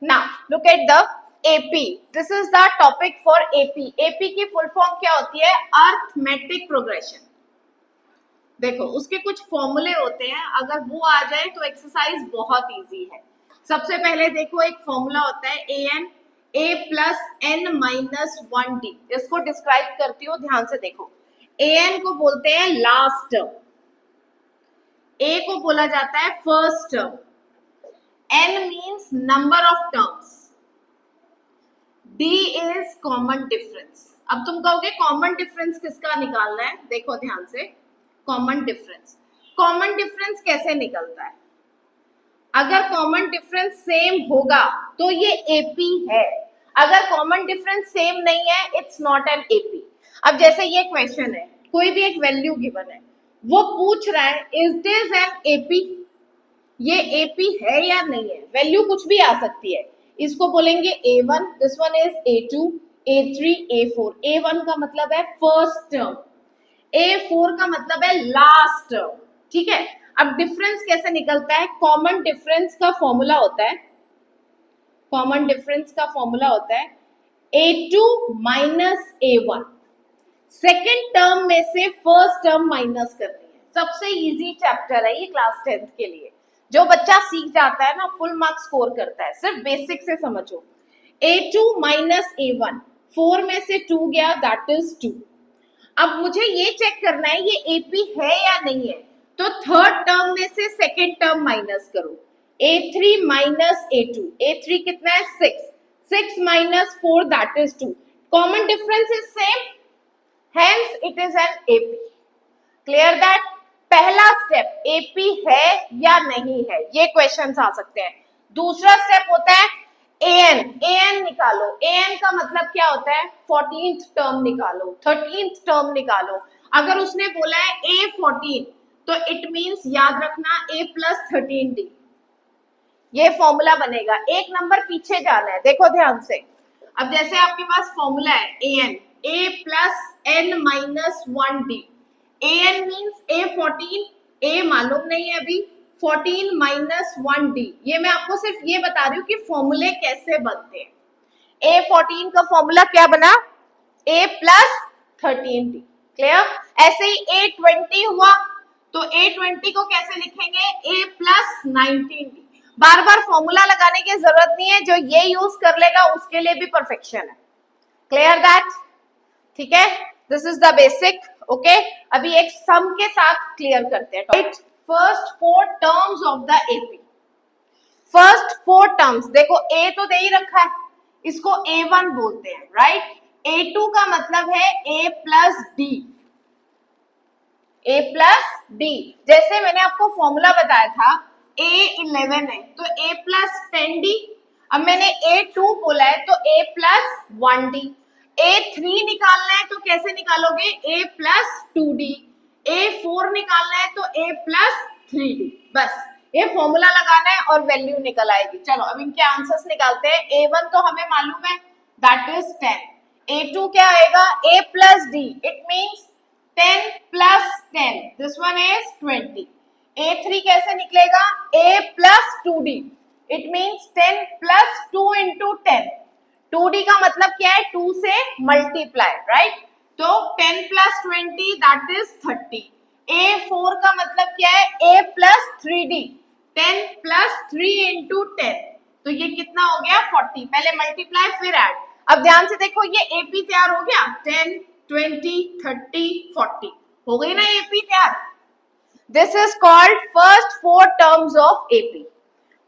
Now look at the AP. This is the topic for AP. AP की full form क्या होती है? Arithmetic progression. देखो उसके कुछ फॉर्मूले होते हैं, अगर वो आ जाए तो एक्सरसाइज बहुत इजी है. सबसे पहले देखो एक फॉर्मूला होता है an a plus n minus 1d. इसको डिस्क्राइब करती हूँ, ध्यान से देखो. an को बोलते हैं लास्ट टर्म, a को बोला जाता है first term, n means number of terms, d is common difference. अब तुम कहोगे कॉमन डिफरेंस किसका निकालना है? देखो ध्यान से, कॉमन डिफरेंस. कॉमन डिफरेंस कैसे निकलता है? अगर कॉमन डिफरेंस सेम होगा तो ये एपी है, अगर कॉमन डिफरेंस सेम नहीं है इट्स नॉट एन एपी. अब जैसे ये क्वेश्चन है, कोई भी एक वैल्यू गिवन है, वो पूछ रहा है इज दिस एन एपी, ये एपी है या नहीं है. वैल्यू कुछ भी आ सकती है, इसको बोलेंगे A1, this one is A2, A3, A4. A1 का मतलब है फर्स्ट टर्म, A4 का मतलब है लास्ट टर्म. ठीक है. अब डिफरेंस कैसे निकलता है? कॉमन डिफरेंस का फॉर्मूला होता है, कॉमन डिफरेंस का फॉर्मूला होता है A2 minus A1. Second term में से फर्स्ट टर्म माइनस करनी है. सबसे इजी चैप्टर है ये क्लास 10th के लिए. जो बच्चा सीख जाता है ना फुल मार्क्स स्कोर करता है. सिर्फ बेसिक से समझो. A2 माइनस A1, 4 में से 2 गया, दैट इज 2. अब मुझे ये चेक करना है ये एपी है या नहीं है, तो थर्ड टर्म में से सेकेंड टर्म माइनस करो. A3 माइनस A2, A3 कितना है? 6, 6 minus 4 that is 2. Common difference is same, hence it is an AP. Clear that? पहला स्टेप एपी है या नहीं है, ये क्वेश्चंस आ सकते हैं. दूसरा स्टेप होता है an. an निकालो. an का मतलब क्या होता है? 14th टर्म निकालो, 13th टर्म निकालो. अगर उसने बोला है A14 तो इट मींस याद रखना A प्लस 13d. ये फॉर्मूला बनेगा. एक नंबर पीछे जाना है, देखो ध्यान से. अब जैसे आपके पास फॉर्मूला है an, A plus n minus 1d. an means A14, A मालूम नहीं है अभी, 14 माइनस 1d. ये मैं आपको सिर्फ ये बता रही हूँ कि फॉर्मूले कैसे बनते हैं. A14 का फॉर्मूला क्या बना? A plus 13d. क्लियर? ऐसे ही A20 हुआ तो A20 को कैसे लिखेंगे? A plus 19d. Bar bar formula लगाने की जरूरत नहीं है, जो ये यूज कर लेगा उसके लिए भी परफेक्शन है. Clear that? ठीक है, this is the basic. Okay, अभी एक सम के साथ क्लियर करते हैं. Right, first 4 terms of the AP. First 4 terms देखो, ए तो दे ही रखा है, इसको A1 बोलते हैं. राइट, A2 का मतलब है A plus D, A plus D. जैसे मैंने आपको फॉर्मूला बताया था A11 है तो A प्लस 10d. अब मैंने A2 बोला है तो A प्लस 1d. A3 निकालना है तो कैसे निकालोगे? A plus 2d. A4 निकालना है तो A प्लस 3d. बस ये फॉर्मूला लगाना है और वैल्यू निकल आएगी. चलो अब इनके आंसर्स निकालते हैं. A1 तो हमें मालूम है, दैट इज 10. A2 क्या आएगा? A plus d, it means 10 plus 10, this one is 20. A3 कैसे निकलेगा? A plus 2d, it means 10 plus 2 into 10. 2d का मतलब क्या है? 2 से मल्टीप्लाई. राइट, तो 10 प्लस 20 दैट इज 30. A4 का मतलब क्या है? A plus 3d, 10 plus 3 into 10, तो ये कितना हो गया? 40. पहले मल्टीप्लाई फिर ऐड. अब ध्यान से देखो, ये एपी तैयार हो गया. 10, 20, 30, 40 हो गई ना एपी तैयार. This is called first 4 terms of AP.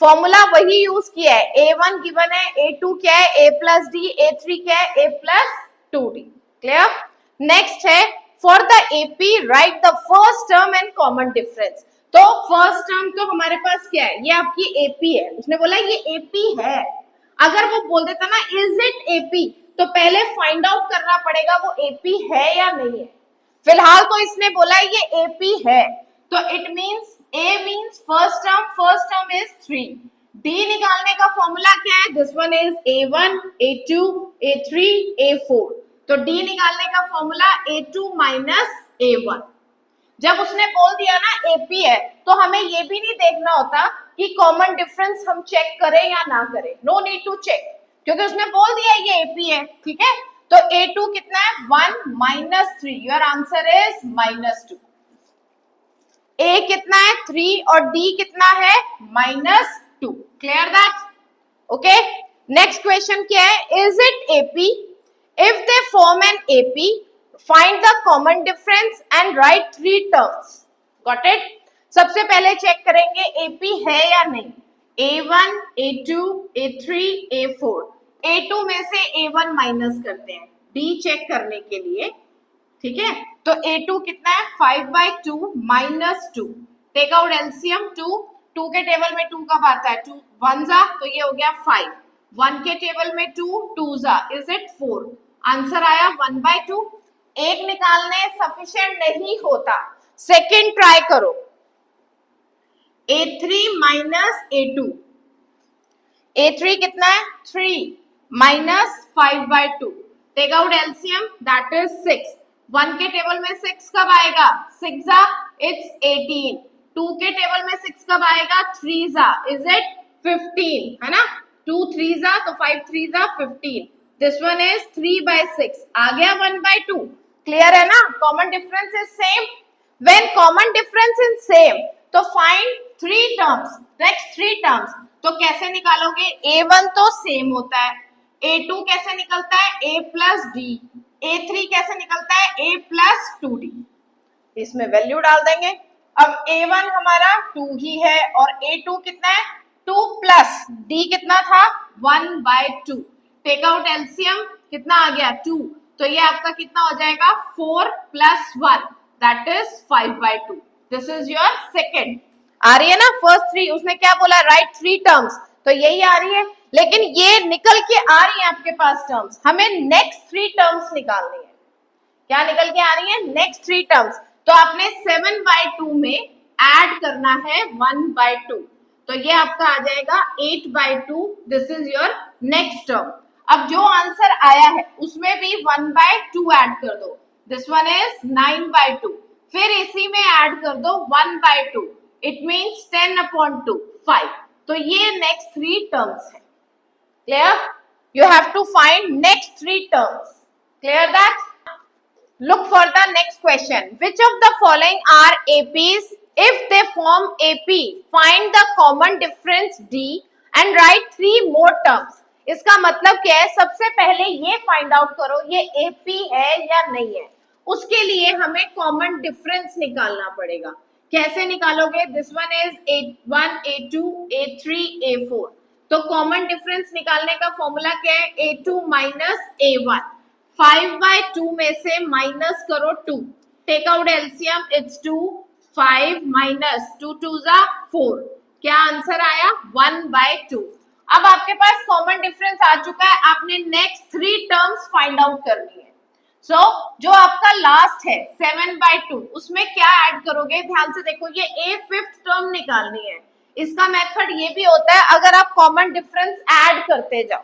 Formula वही यूज किया है. A1 गिवन है, A2 क्या है? A प्लस डी, A3 क्या है? A plus 2d. Clear? Next है for the AP right the first term and common difference. तो फर्स्ट टर्म तो हमारे पास क्या है? ये आपकी एपी है. उसने बोला ये एपी है. अगर वो बोल देता ना इज इट एपी, तो पहले फाइंड आउट करना पड़ेगा वो एपी है या नहीं है. फिलहाल तो इसने बोला ये एपी है, तो it means A means first term is 3. D निकालने का फॉर्मूला क्या है? This one is A1, A2, A3, A4. तो D निकालने का फॉर्मूला A2 माइनस A1. जब उसने बोल दिया ना AP है, तो हमें ये भी नहीं देखना होता कि कॉमन डिफरेंस हम चेक करें या ना करें? नो नीड टू चेक, क्योंकि उसने बोल दिया ये एपी है, ठीक है। तो A2 कितना है? 1 minus 3, your answer is -2। A कितना है? 3 और D कितना है? -2। Clear that? Okay, next question क्या है? Is it AP? If they form an AP, find the common difference and write 3 terms. Got it? सबसे पहले चेक करेंगे AP है या नहीं। A1, A2, A3, A4। A2 में से A1 माइनस करते हैं D चेक करने के लिए, ठीक है। तो A2 कितना है? 5/2 -2। टेक आउट एलसीएम 2 के टेबल में 2 कब आता है? 2 1 जा, तो ये हो गया 5। 1 के टेबल में 2 जा, इज इट 4? आंसर आया 1/2। एक निकालने सफिशिएंट नहीं होता, सेकेंड ट्राई करो। A3 माइनस A2, A3 कितना है? 3 minus 5/2। Take out LCM, that is 6। 1 के टेबल में 6 कब आएगा? 6 जा, इट्स 18। 2 के टेबल में 6 कब आएगा? 3 जा, इज इट 15? है ना, 2 3 जा, तो 5 3 जा 15। दिस वन इज 3/6, आ गया 1/2। क्लियर है ना? Common difference is same. When common difference is same, तो फाइंड 3 टर्म्स, नेक्स्ट 3 टर्म्स। तो कैसे निकालोगे? A1 तो सेम होता है, A2 कैसे निकलता है? A plus D। A3 कैसे निकलता है? A plus 2D। इसमें वैल्यू डाल देंगे। अब A1 हमारा 2 ही है और A2 कितना है? 2 प्लस D कितना था? 1/2। टेक आउट एलसीएम, कितना आ गया? 2। तो ये आपका कितना हो जाएगा? 4 + 1, that is 5/2। This is your second. आ रही है ना? फर्स्ट 3 उसने क्या बोला? राइट 3 टर्म्स, तो यही आ रही है। लेकिन ये निकल के आ रही है आपके पास टर्म्स, हमें नेक्स्ट 3 टर्म्स निकालनी है। क्या निकल के आ रही है? Next 3 terms. तो आपने 7/2 में ऐड करना है 1/2, तो ये आपका आ जाएगा 8/2। This is your next term. अब जो आंसर आया है उसमें भी 1/2 ऐड कर दो, दिस वन इज 9/2। फिर इसी में ऐड कर दो 1/2, इट मीन्स 10/2, 5। तो ये नेक्स्ट 3 टर्म्स है। Clear? You have to find next 3 terms. Clear that? Look for the next question. Which of the following are APs? If they form AP, find the common difference D and write 3 more terms. इसका मतलब क्या है? सबसे पहले ये find out करो ये AP है या नहीं है। उसके लिए हमें कॉमन डिफरेंस निकालना पड़ेगा। कैसे निकालोगे? This one is A1, A2, A3, A4। तो कॉमन डिफरेंस निकालने का फॉर्मूला क्या है? A2 minus A1। 5/2 में से माइनस करो 2, take out LCM, it's 2। 5 minus 2 2 जा 4। क्या आंसर आया? 1/2। अब आपके पास कॉमन डिफरेंस आ चुका है, आपने नेक्स्ट 3 टर्म्स फाइंड आउट करनी है। सो जो आपका लास्ट है 7/2, उसमें क्या ऐड करोगे? ध्यान से देखो, ये A 5th टर्म निकालनी है। इसका मेथड ये भी होता है, अगर आप कॉमन डिफरेंस ऐड करते जाओ,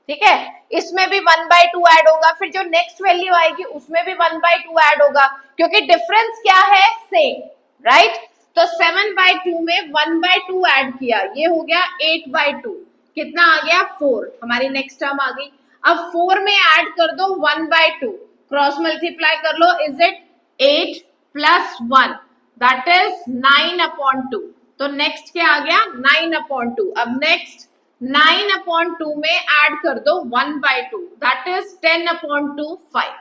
ठीक है, इसमें भी 1/2 ऐड होगा, फिर जो नेक्स्ट वैल्यू आएगी उसमें भी 1/2 ऐड होगा, क्योंकि डिफरेंस क्या है? Same, right? तो 7/2 में 1/2 ऐड किया, ये हो गया 8/2। कितना आ गया? 4। हमारी नेक्स्ट टर्म आ गई। अब 4 में ऐड कर दो 1/2, क्रॉस मल्टीप्लाई कर लो, इज इट 8 + 1, दैट इज 9/2। तो नेक्स्ट क्या आ गया? 9/2। अब नेक्स्ट 9/2 में ऐड कर दो 1/2, दैट इज 10/2, 5।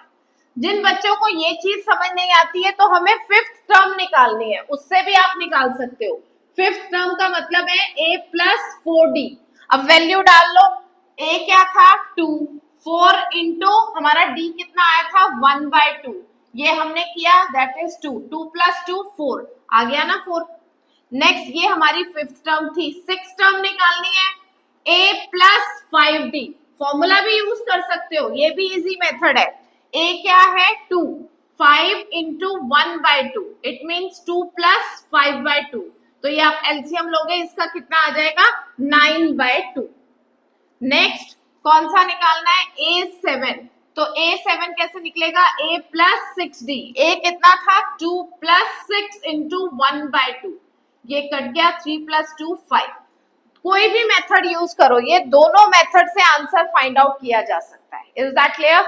जिन बच्चों को ये चीज समझ नहीं आती है तो हमें 5th टर्म निकालनी है, उससे भी आप निकाल सकते हो। 5th टर्म का मतलब है A + 4D। अब वैल्यू डाल लो, A क्या था? 2, 4 इंटू हमारा D कितना आया था? 1/2। ये हमने किया, दैट इज 2। 2 + 2 4, आ गया ना 4। नेक्स्ट ये हमारी 5th टर्म थी। 6th टर्म निकालनी है, A + 5D। फॉर्मूला भी यूज कर सकते हो, ये भी इजी मेथड है। A क्या है? 2। 5 इंटू 1/2, इट मीन्स 2 + 5/2। तो ये आप एलसीएम लोगे, इसका कितना आ जाएगा? 9/2। नेक्स्ट कौन सा निकालना है? A7। तो A7 कैसे निकलेगा? A + 6D। A कितना था? 2 + 6 इंटू 1/2, ये कट गया, 3 + 2 5। कोई भी मेथड यूज करो, ये दोनों मेथड से आंसर फाइंड आउट किया जा सकता है। Is that clear?